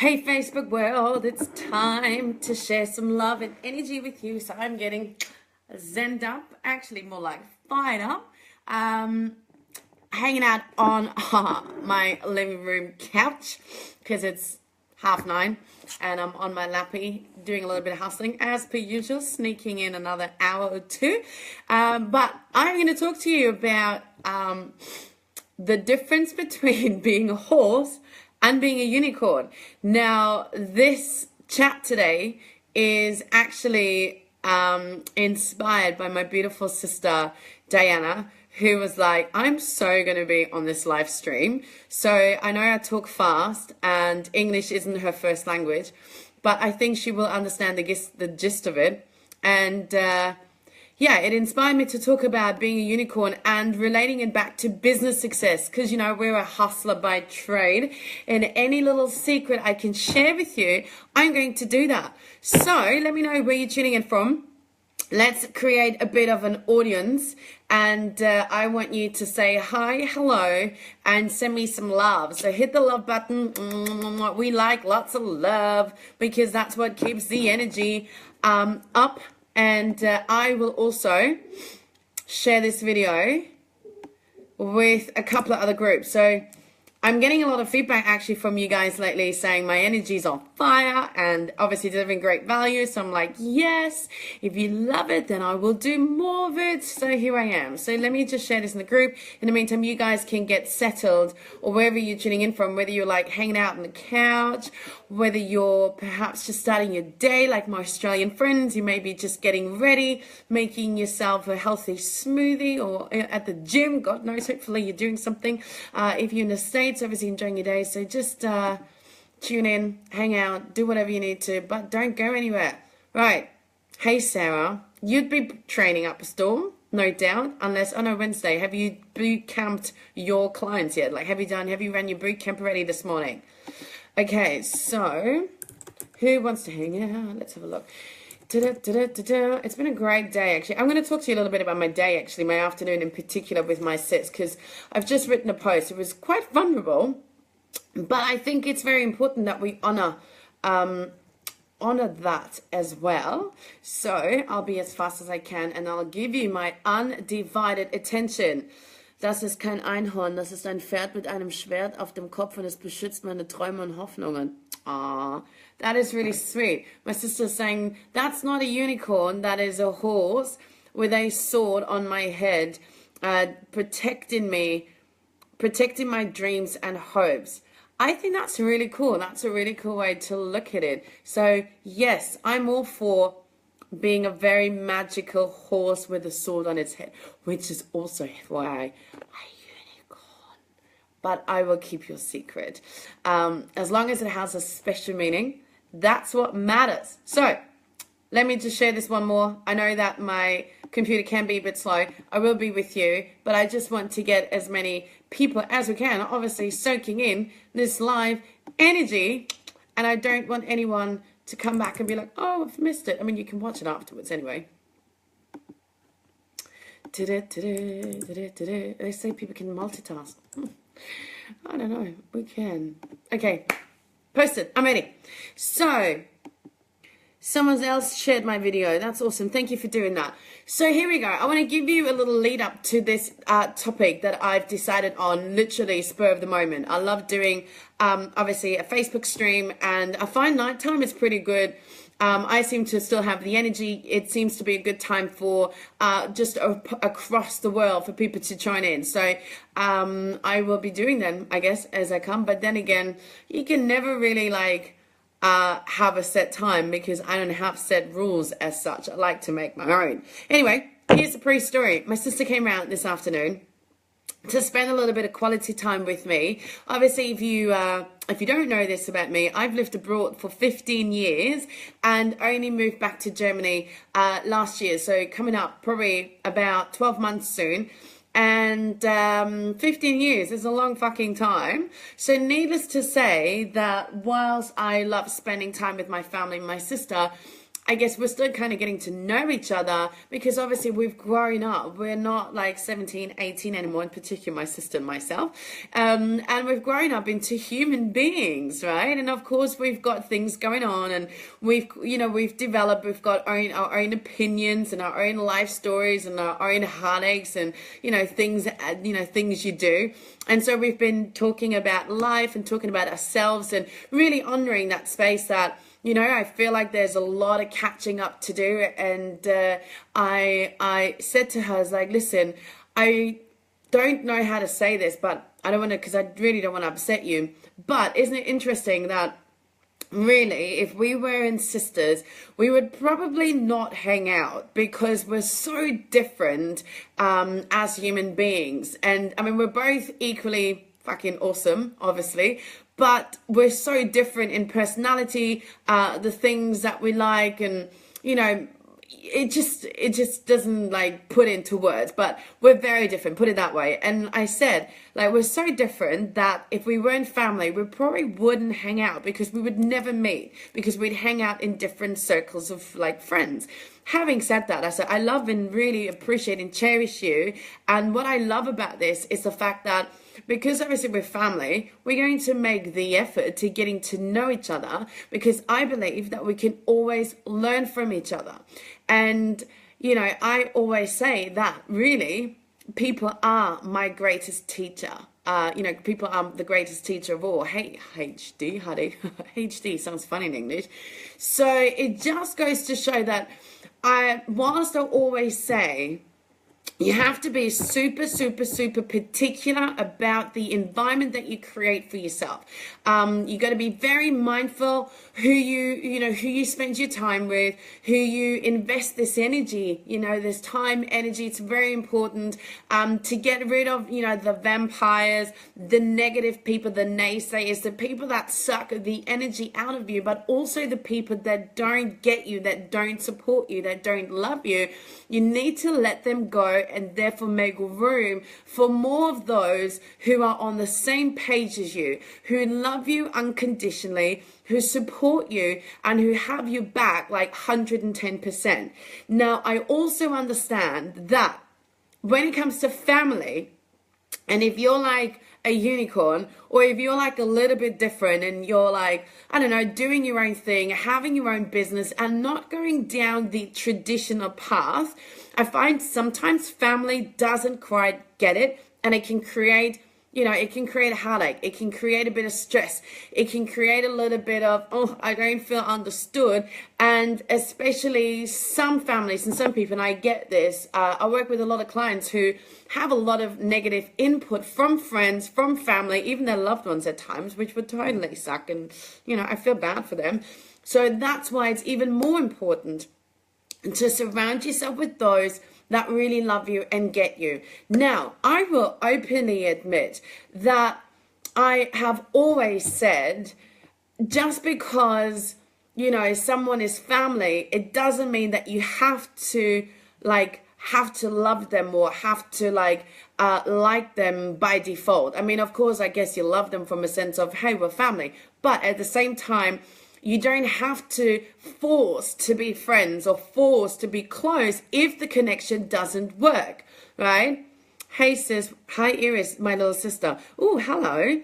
Hey Facebook world, it's time to share some love and energy with you. So I'm getting zenned up, actually more like fired up, hanging out on my living room couch because it's 9:30 and I'm on my lappy doing a little bit of hustling as per usual, sneaking in another hour or two. But I'm going to talk to you about the difference between being a horse and being a unicorn. Now, this chat today is actually inspired by my beautiful sister, Diana, who was like, I'm so going to be on this live stream. So I know I talk fast and English isn't her first language, but I think she will understand the gist of it. And yeah, it inspired me to talk about being a unicorn and relating it back to business success because, you know, we're a hustler by trade. And any little secret I can share with you, I'm going to do that. So let me know where you're tuning in from. Let's create a bit of an audience, and I want you to say hi, hello, and send me some love. So hit the love button. We like lots of love because that's what keeps the energy up. And I will also share this video with a couple of other groups. So I'm getting a lot of feedback actually from you guys lately saying my energy's on fire and obviously delivering great value. So I'm like, yes, if you love it, then I will do more of it. So here I am. So let me just share this in the group. In the meantime, you guys can get settled or wherever you're tuning in from, whether you're like hanging out on the couch, whether you're perhaps just starting your day like my Australian friends, you may be just getting ready, making yourself a healthy smoothie or at the gym. God knows, hopefully you're doing something. If you're in the States, obviously enjoying your day, so just tune in, hang out, do whatever you need to, but don't go anywhere. Right. Hey Sarah, you'd be training up a storm, no doubt, unless on Wednesday, have you boot camped your clients yet? Like, have you ran your boot camp already this morning? Okay, so who wants to hang out? Let's have a look. It's been a great day, actually. I'm going to talk to you a little bit about my day, actually, my afternoon in particular with my sets, because I've just written a post. It was quite vulnerable, but I think it's very important that we honor that as well. So I'll be as fast as I can, and I'll give you my undivided attention. Das ist kein Einhorn, das ist ein Pferd mit einem Schwert auf dem Kopf und es beschützt meine Träume und Hoffnungen. Ah, that is really sweet. My sister's saying, that's not a unicorn, that is a horse with a sword on my head, protecting me, protecting my dreams and hopes. I think that's really cool. That's a really cool way to look at it. So yes, I'm all for being a very magical horse with a sword on its head, which is also why a unicorn. But I will keep your secret. As long as it has a special meaning, that's what matters. So let me just share this one more. I know that my computer can be a bit slow. I will be with you, but I just want to get as many people as we can, obviously soaking in this live energy. And I don't want anyone to come back and be like, oh, I've missed it. I mean, you can watch it afterwards anyway. They say people can multitask. I don't know. We can. Okay. Posted. I'm ready. So, someone else shared my video. That's awesome. Thank you for doing that. So here we go. I want to give you a little lead up to this topic that I've decided on, literally spur of the moment. I love doing, obviously, a Facebook stream, and I find nighttime is pretty good. I seem to still have the energy. It seems to be a good time for just across the world for people to join in. So I will be doing them, I guess, as I come. But then again, you can never really like have a set time because I don't have set rules as such. I like to make my own. Anyway, here's the pre-story. My sister came around this afternoon to spend a little bit of quality time with me. Obviously, if you don't know this about me, I've lived abroad for 15 years and only moved back to Germany last year. So coming up probably about 12 months soon. And 15 years is a long fucking time. So needless to say that whilst I love spending time with my family and my sister, I guess we're still kind of getting to know each other because obviously we've grown up. We're not like 17, 18 anymore, in particular my sister and myself. And we've grown up into human beings, right? And of course we've got things going on, and we've developed, we've got our own opinions and our own life stories and our own heartaches and, things you do. And so we've been talking about life and talking about ourselves and really honoring that space that, I feel like there's a lot of catching up to do. And I said to her, I was like, listen, I don't know how to say this, but I don't want to, because I really don't want to upset you. But isn't it interesting that really, if we weren't sisters, we would probably not hang out because we're so different as human beings. And I mean, we're both equally fucking awesome, obviously, but we're so different in personality, the things that we like, and it just doesn't like put into words, but we're very different, put it that way. And I said, like, we're so different that if we weren't family, we probably wouldn't hang out because we would never meet, because we'd hang out in different circles of like friends. Having said that, I said, I love and really appreciate and cherish you. And what I love about this is the fact that because obviously we're family, we're going to make the effort to getting to know each other, because I believe that we can always learn from each other. And, I always say that really people are my greatest teacher. People are the greatest teacher of all. Hey, HD, honey. HD sounds funny in English. So it just goes to show that whilst I always say, you have to be super, super, super particular about the environment that you create for yourself. You got to be very mindful who you spend your time with, who you invest this energy, this time, energy. It's very important to get rid of, the vampires, the negative people, the naysayers, the people that suck the energy out of you, but also the people that don't get you, that don't support you, that don't love you. You need to let them go, and therefore make room for more of those who are on the same page as you, who love you unconditionally, who support you, and who have you back like 110%. Now, I also understand that when it comes to family, and if you're like a unicorn, or if you're like a little bit different and you're like, I don't know, doing your own thing, having your own business and not going down the traditional path, I find sometimes family doesn't quite get it, and it can create it can create a heartache. It can create a bit of stress. It can create a little bit of, I don't feel understood. And especially some families and some people, and I get this, I work with a lot of clients who have a lot of negative input from friends, from family, even their loved ones at times, which would totally suck. And, I feel bad for them. So that's why it's even more important to surround yourself with those that really love you and get you. Now, I will openly admit that I have always said, just because, someone is family, it doesn't mean that you have to love them or have to like them by default. I mean, of course, I guess you love them from a sense of, hey, we're family. But at the same time, you don't have to force to be friends or force to be close if the connection doesn't work, right? Hey sis, hi Iris, my little sister. Oh, hello.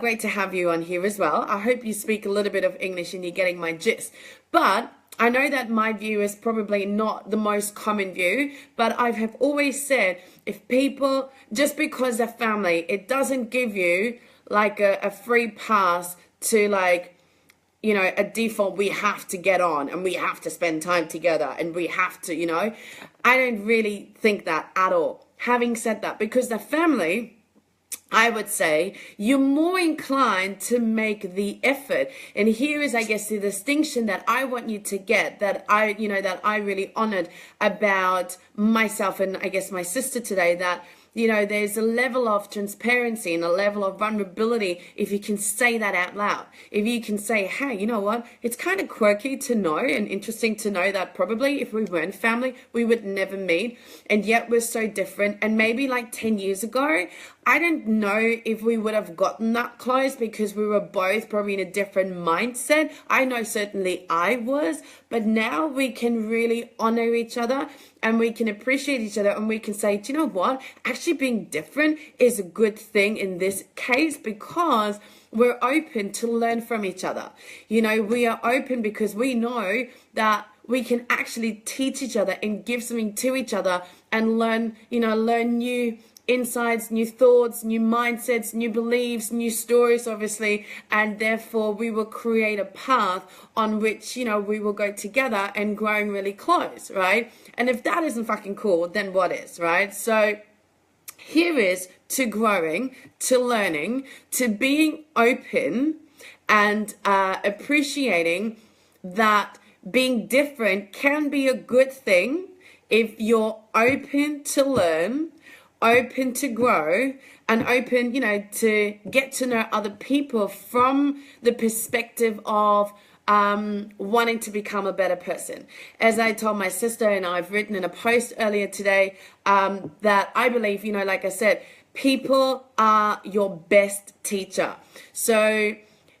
Great to have you on here as well. I hope you speak a little bit of English and you're getting my gist. But I know that my view is probably not the most common view, but I have always said, if people, just because they're family, it doesn't give you like a free pass to a default, we have to get on and we have to spend time together and we have to, I don't really think that at all. Having said that, because the family, I would say you're more inclined to make the effort. And here is, I guess, the distinction that I want you to get, that I really honored about myself and I guess my sister today, that there's a level of transparency and a level of vulnerability if you can say that out loud. If you can say, hey, you know what? It's kind of quirky to know and interesting to know that probably if we weren't family, we would never meet. And yet we're so different. And maybe like 10 years ago, I don't know if we would have gotten that close because we were both probably in a different mindset. I know certainly I was, but now we can really honor each other and we can appreciate each other and we can say, do you know what? Actually being different is a good thing in this case because we're open to learn from each other. You know, we are open because we know that we can actually teach each other and give something to each other and learn new insights, new thoughts, new mindsets, new beliefs, new stories, obviously, and therefore we will create a path on which, we will go together and growing really close, right? And if that isn't fucking cool, then what is, right? So here is to growing, to learning, to being open and appreciating that being different can be a good thing if you're open to learn, open to grow, and open, to get to know other people from the perspective of wanting to become a better person. As I told my sister, and I've written in a post earlier today, that I believe, like I said, people are your best teacher. So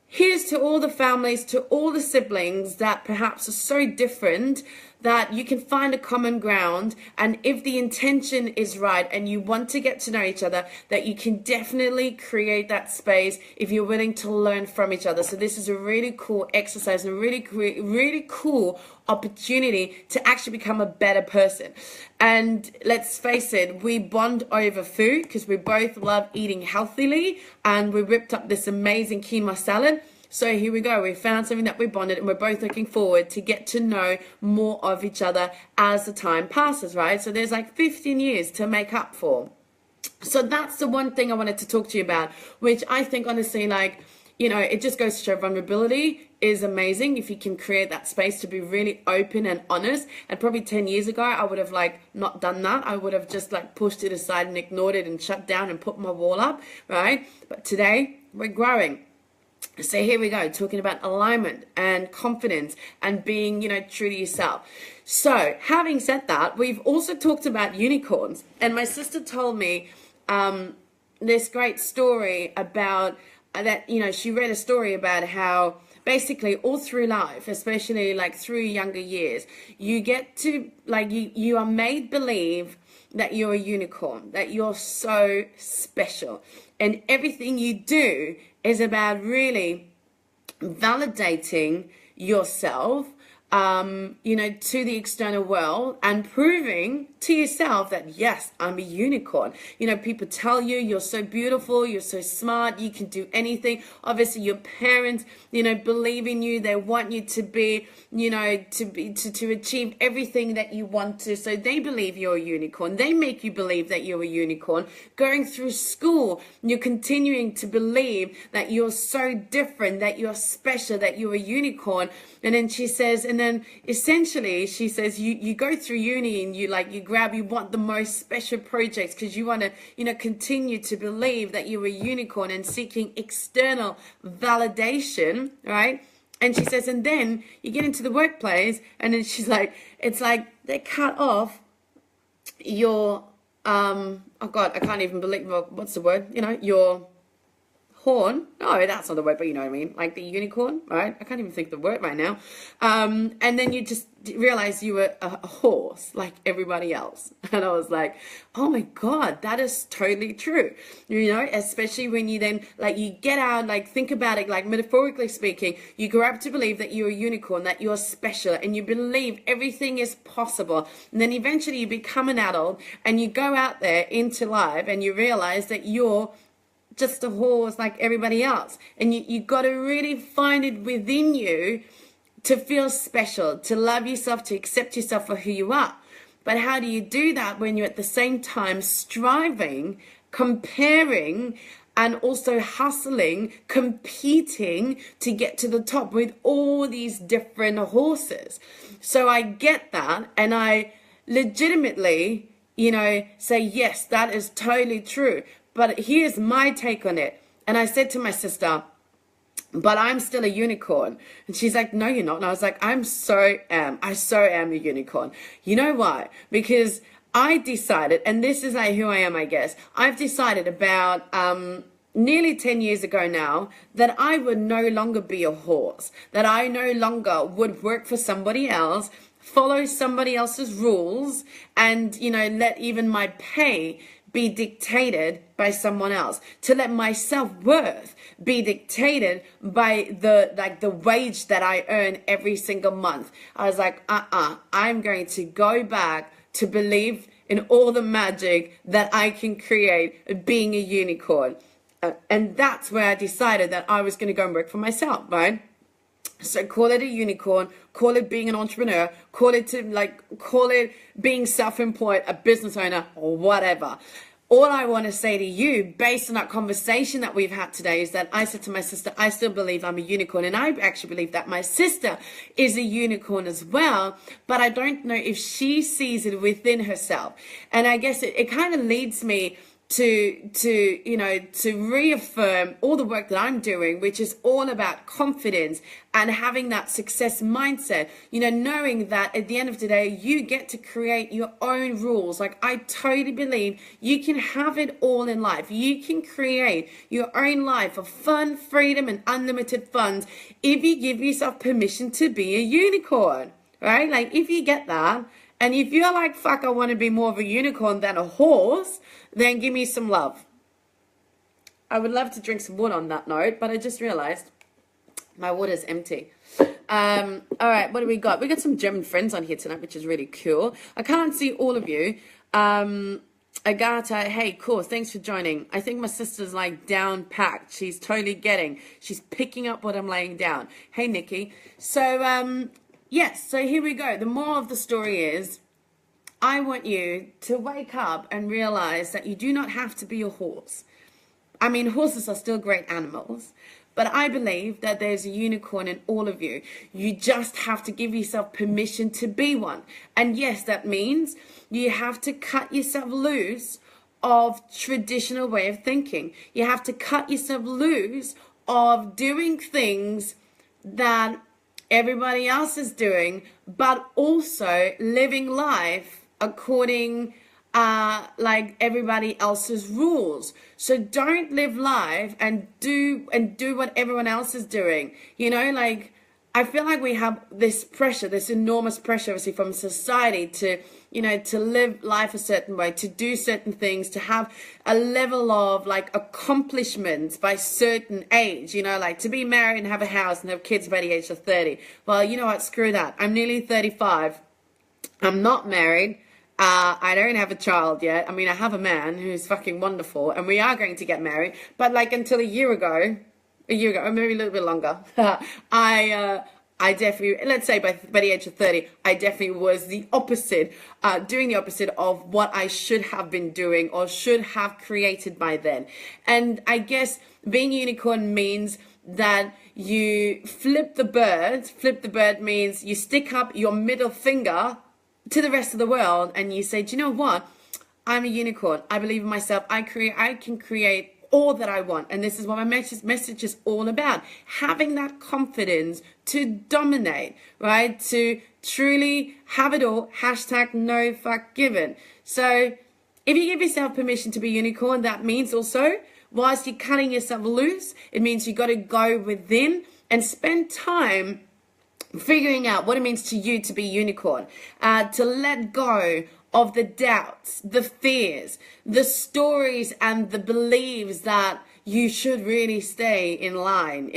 here's to all the families, to all the siblings that perhaps are so different that you can find a common ground, and if the intention is right and you want to get to know each other, that you can definitely create that space if you're willing to learn from each other. So this is a really cool exercise and a really cool opportunity to actually become a better person. And let's face it, we bond over food because we both love eating healthily, and we whipped up this amazing quinoa salad. So here we go. We found something that we bonded, and we're both looking forward to get to know more of each other as the time passes, right? So there's like 15 years to make up for. So that's the one thing I wanted to talk to you about, which I think honestly, it just goes to show vulnerability is amazing if you can create that space to be really open and honest. And probably 10 years ago, I would have not done that. I would have just pushed it aside and ignored it and shut down and put my wall up, right? But today we're growing. So here we go, talking about alignment and confidence and being, true to yourself. So having said that, we've also talked about unicorns. And my sister told me this great story about that, she read a story about how basically all through life, especially through younger years, you get to, you are made believe that you're a unicorn, that you're so special. And everything you do is about really validating yourself, to the external world and proving to yourself that, yes, I'm a unicorn. People tell you you're so beautiful, you're so smart, you can do anything. Obviously, your parents, believe in you. They want you to be, to achieve everything that you want to. So they believe you're a unicorn. They make you believe that you're a unicorn. Going through school, you're continuing to believe that you're so different, that you're special, that you're a unicorn. And then she says, and then essentially she says, you go through uni and you want the most special projects because you want to, continue to believe that you're a unicorn and seeking external validation, right? And she says, and then you get into the workplace and then she's like, it's like they cut off your, oh God, I can't even believe, what's the word? Your horn. No, that's not the word, but you know what I mean. Like the unicorn, right? I can't even think of the word right now. And then you just realize you were a horse like everybody else. And I was like, oh my God, that is totally true. Especially when you then you get out, think about it, metaphorically speaking, you grow up to believe that you're a unicorn, that you're special, and you believe everything is possible. And then eventually you become an adult and you go out there into life and you realize that you're just a horse like everybody else. And you got to really find it within you to feel special, to love yourself, to accept yourself for who you are. But how do you do that when you're at the same time striving, comparing, and also hustling, competing to get to the top with all these different horses? So I get that, and I legitimately, say, yes, that is totally true. But here's my take on it. And I said to my sister, but I'm still a unicorn. And she's like, no, you're not. And I was like, I so am a unicorn. You know why? Because I decided, and this is like who I am, I guess. I've decided about nearly 10 years ago now that I would no longer be a horse, that I no longer would work for somebody else, follow somebody else's rules, and, you know, let even my pay be dictated by someone else, to let my self-worth be dictated by the wage that I earn every single month. I was like, I'm going to go back to believe in all the magic that I can create being a unicorn. And that's where I decided that I was going to go and work for myself, right? So call it a unicorn, call it being an entrepreneur, call it being self-employed, a business owner, or whatever. All I want to say to you, based on that conversation that we've had today, is that I said to my sister, I still believe I'm a unicorn. And I actually believe that my sister is a unicorn as well. But I don't know if she sees it within herself. And I guess it kind of leads me to reaffirm all the work that I'm doing, which is all about confidence and having that success mindset, you know, knowing that at the end of the day, you get to create your own rules. Like, I totally believe you can have it all in life. You can create your own life of fun, freedom, and unlimited funds if you give yourself permission to be a unicorn, right? Like, if you get that, and if you're like, fuck, I want to be more of a unicorn than a horse, then give me some love. I would love to drink some water on that note, but I just realized my water's empty. All right, what do we got? We got some German friends on here tonight, which is really cool. I can't see all of you. Agata, hey, cool, thanks for joining. I think my sister's like down packed. She's picking up what I'm laying down. Hey, Nikki. So, yes, so here we go. The moral of the story is, I want you to wake up and realize that you do not have to be a horse. I mean, horses are still great animals, but I believe that there's a unicorn in all of you. You just have to give yourself permission to be one. And yes, that means you have to cut yourself loose of traditional way of thinking. You have to cut yourself loose of doing things that everybody else is doing, but also living life according like everybody else's rules. So don't live life and do what everyone else is doing. You know, like, I feel like we have this pressure, this enormous pressure, obviously, from society to, you know, to live life a certain way, to do certain things, to have a level of like accomplishments by certain age, you know, like to be married and have a house and have kids by the age of 30. Well, you know what? Screw that. I'm nearly 35. I'm not married. I don't have a child yet. I mean, I have a man who's fucking wonderful, and we are going to get married. But like until a year ago, or maybe a little bit longer, I definitely, let's say by the age of 30, I definitely was the opposite, doing the opposite of what I should have been doing or should have created by then. And I guess being a unicorn means that you flip the bird. Flip the bird means you stick up your middle finger to the rest of the world and you say, do you know what? I'm a unicorn. I believe in myself. I can create all that I want. And this is what my message is all about. Having that confidence to dominate, right? To truly have it all. Hashtag no fuck given. So if you give yourself permission to be a unicorn, that means also, whilst you're cutting yourself loose, it means you got to go within and spend time figuring out what it means to you to be unicorn, to let go of the doubts, the fears, the stories, and the beliefs that you should really stay in lane,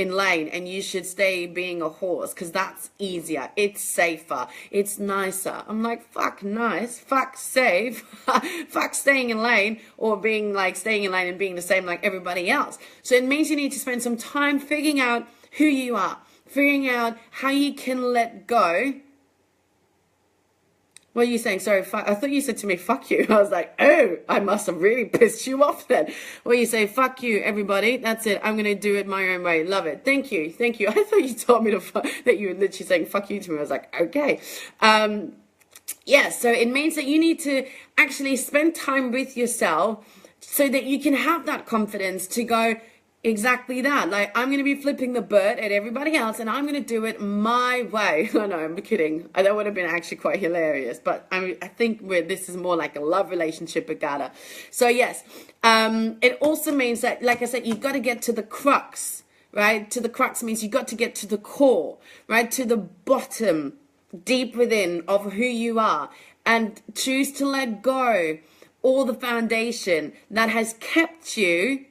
and you should stay being a horse because that's easier, it's safer, it's nicer. I'm like, fuck nice, fuck safe, fuck staying in lane, or being like staying in lane and being the same like everybody else. So it means you need to spend some time figuring out who you are, figuring out how you can let go. What are you saying? Sorry, I thought you said to me, fuck you. I was like, oh, I must have really pissed you off then. Well, you say, fuck you, everybody. That's it. I'm going to do it my own way. Love it. Thank you. Thank you. I thought you told me that you were literally saying, fuck you to me. I was like, okay. Yeah, so it means that you need to actually spend time with yourself so that you can have that confidence to go, Exactly that. Like, I'm going to be flipping the bird at everybody else and I'm going to do it my way. Oh, no, I'm kidding. That would have been actually quite hilarious. But I think this is more like a love relationship, Agata. So, yes, it also means that, like I said, you've got to get to the crux, right? To the crux means you've got to get to the core, right? To the bottom, deep within of who you are, and choose to let go all the foundation that has kept you,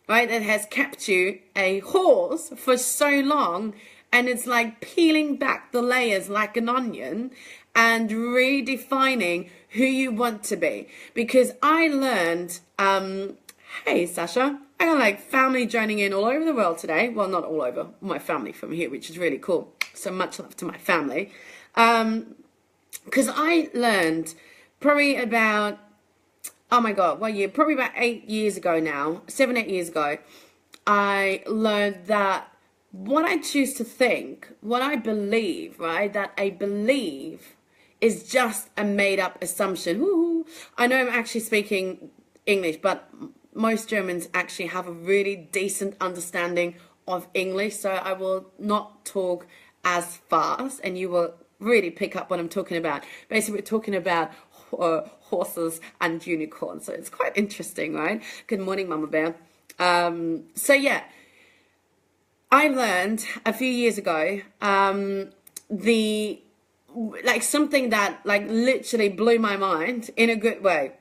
right, that has kept you a horse for so long, and it's like peeling back the layers like an onion and redefining who you want to be. Because I learned, hey Sasha, I got like family joining in all over the world today. Well, not all over, my family from here, which is really cool. So much love to my family. Because I learned probably about, oh my God, well, yeah, probably about 8 years ago now, 7, 8 years ago, I learned that what I choose to think, what I believe, right, that I believe is just a made up assumption. Woo-hoo. I know I'm actually speaking English, but most Germans actually have a really decent understanding of English, so I will not talk as fast and you will really pick up what I'm talking about. Basically, we're talking about horses and unicorns, so it's quite interesting, right? Good morning, Mama Bear. So yeah, I learned a few years ago something that like literally blew my mind in a good way.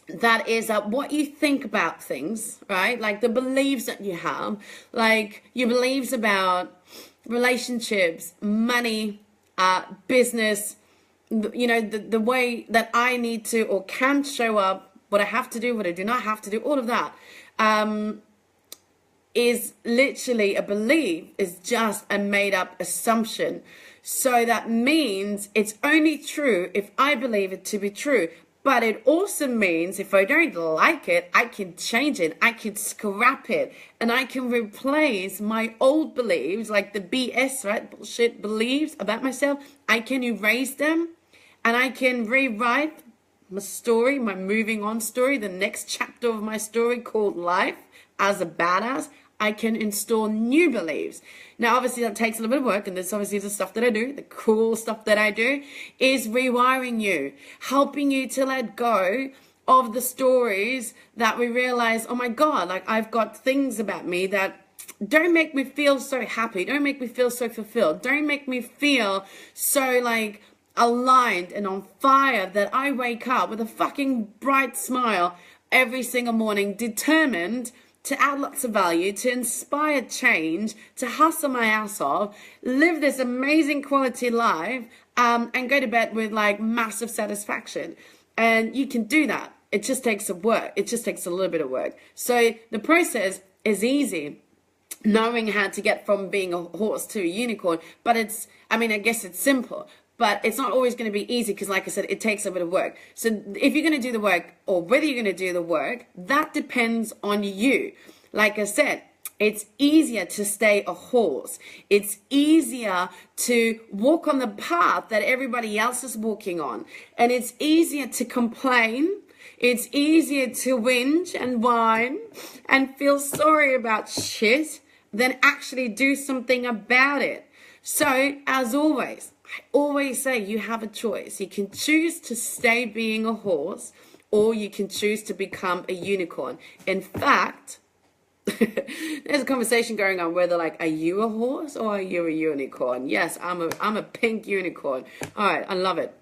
That is what you think about things, right? Like the beliefs that you have, like your beliefs about relationships, money, business, you know, the way that I need to or can show up, what I have to do, what I do not have to do, all of that is literally a belief, is just a made up assumption. So that means it's only true if I believe it to be true. But it also means if I don't like it, I can change it, I can scrap it, and I can replace my old beliefs, like the BS, right, bullshit beliefs about myself. I can erase them, and I can rewrite my story, my moving on story, the next chapter of my story called life as a badass. I can install new beliefs. Now, obviously, that takes a little bit of work, and this obviously is the stuff that I do. The cool stuff that I do is rewiring you, helping you to let go of the stories that we realize, oh my God, like I've got things about me that don't make me feel so happy, don't make me feel so fulfilled, don't make me feel so like aligned and on fire that I wake up with a fucking bright smile every single morning, determined to add lots of value, to inspire change, to hustle my ass off, live this amazing quality life, and go to bed with like massive satisfaction. And you can do that. It just takes some work. It just takes a little bit of work. So the process is easy, knowing how to get from being a horse to a unicorn. But I guess it's simple. But it's not always going to be easy because, like I said, it takes a bit of work. So if you're going to do the work or whether you're going to do the work, that depends on you. Like I said, it's easier to stay a horse. It's easier to walk on the path that everybody else is walking on. And it's easier to complain. It's easier to whinge and whine and feel sorry about shit than actually do something about it. So, as always, I always say you have a choice. You can choose to stay being a horse, or you can choose to become a unicorn. In fact, there's a conversation going on whether like, are you a horse or are you a unicorn? Yes, I'm a pink unicorn. All right, I love it.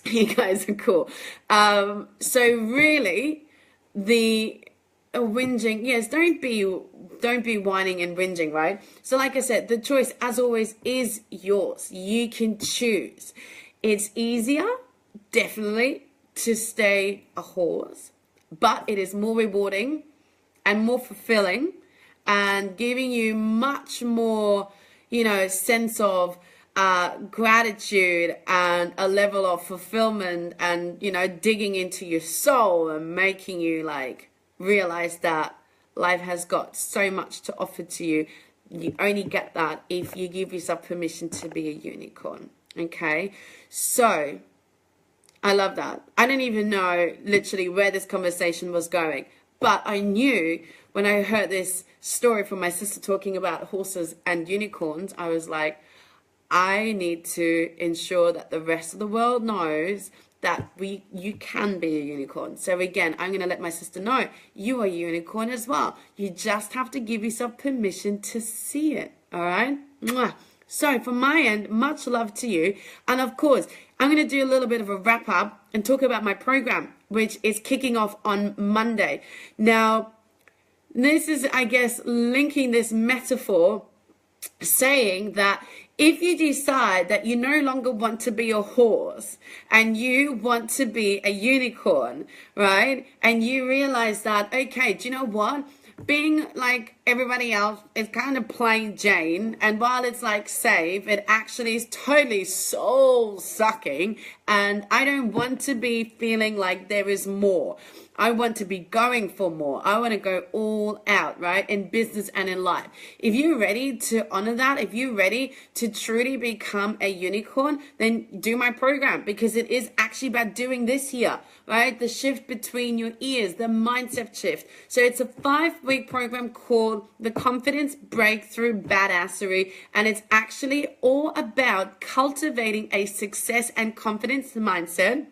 You guys are cool. So really, the whinging, yes, don't be whining and whinging, right? So like I said, the choice as always is yours. You can choose. It's easier, definitely, to stay a horse, but it is more rewarding and more fulfilling and giving you much more, sense of gratitude and a level of fulfillment and, digging into your soul and making you like realize that life has got so much to offer to you. You only get that if you give yourself permission to be a unicorn. Okay, so I love that. I don't even know literally where this conversation was going, but I knew when I heard this story from my sister talking about horses and unicorns, I was like, I need to ensure that the rest of the world knows that you can be a unicorn. So again, I'm going to let my sister know you are a unicorn as well. You just have to give yourself permission to see it. All right? Mwah. So from my end, much love to you. And of course, I'm going to do a little bit of a wrap up and talk about my program, which is kicking off on Monday. Now, this is, I guess, linking this metaphor, saying that if you decide that you no longer want to be a horse and you want to be a unicorn, right? And you realize that, okay, do you know what? Being like everybody else is kind of plain Jane, and while it's like safe, it actually is totally soul sucking, and I don't want to be feeling like there is more. I want to be going for more. I want to go all out, right? In business and in life. If you're ready to honor that, if you're ready to truly become a unicorn, then do my program, because it is actually about doing this here, right? The shift between your ears, the mindset shift. So it's a 5-week program called the Confidence Breakthrough Badassery, and it's actually all about cultivating a success and confidence mindset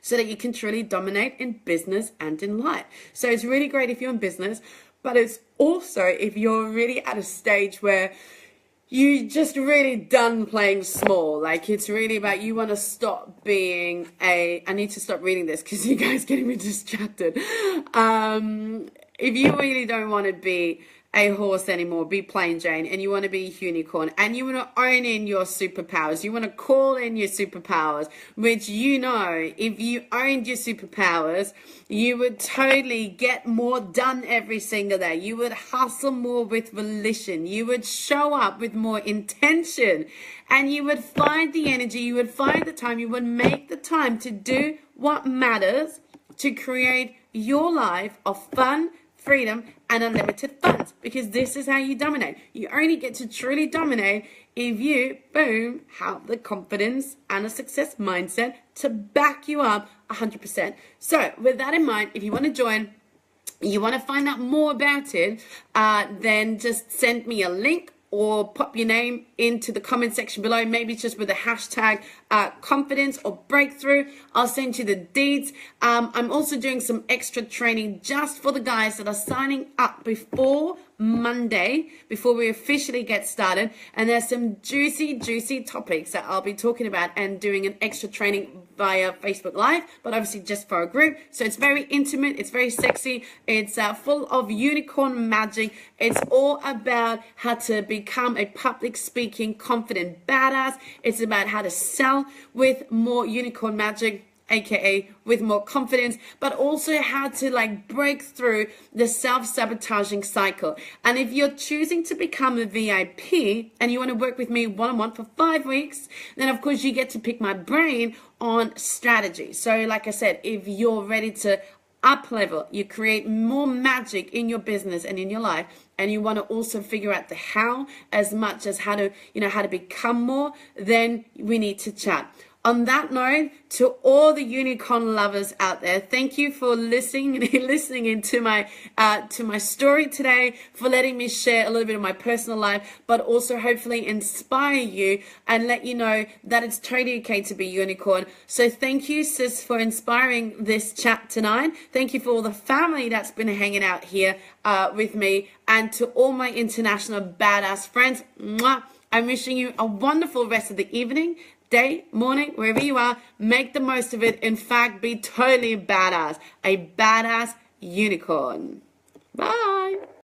so that you can truly dominate in business and in life. So it's really great if you're in business, but it's also if you're really at a stage where you just really done playing small. Like it's really about, you want to stop being I need to stop reading this because you guys getting me distracted. If you really don't want to be a horse anymore, be plain Jane, and you want to be a unicorn, and you want to own in your superpowers, you want to call in your superpowers, which you know, if you owned your superpowers, you would totally get more done every single day. You would hustle more with volition. You would show up with more intention, and you would find the energy, you would find the time, you would make the time to do what matters to create your life of fun, freedom, and unlimited funds, because this is how you dominate. You only get to truly dominate if you, boom, have the confidence and a success mindset to back you up 100%. So with that in mind, if you want to join, you want to find out more about it, then just send me a link or pop your name into the comment section below, maybe just with the hashtag confidence or breakthrough. I'll send you the deeds. I'm also doing some extra training just for the guys that are signing up before Monday, before we officially get started. And there's some juicy topics that I'll be talking about and doing an extra training via Facebook Live, but obviously just for a group. So it's very intimate, it's very sexy, it's full of unicorn magic. It's all about how to become a public speaking confident badass. It's about how to sell with more unicorn magic, aka with more confidence, but also how to like break through the self-sabotaging cycle. And if you're choosing to become a VIP and you want to work with me one-on-one for 5 weeks, then of course you get to pick my brain on strategy. So like I said, if you're ready to up level, you create more magic in your business and in your life, and you want to also figure out the how as much as how to, how to become more, then we need to chat. On that note, to all the unicorn lovers out there, thank you for listening into my story today, for letting me share a little bit of my personal life, but also hopefully inspire you and let you know that it's totally okay to be unicorn. So thank you, sis, for inspiring this chat tonight. Thank you for all the family that's been hanging out here with me, and to all my international badass friends. Mwah! I'm wishing you a wonderful rest of the evening, day, morning, wherever you are. Make the most of it. In fact, be totally badass. A badass unicorn. Bye.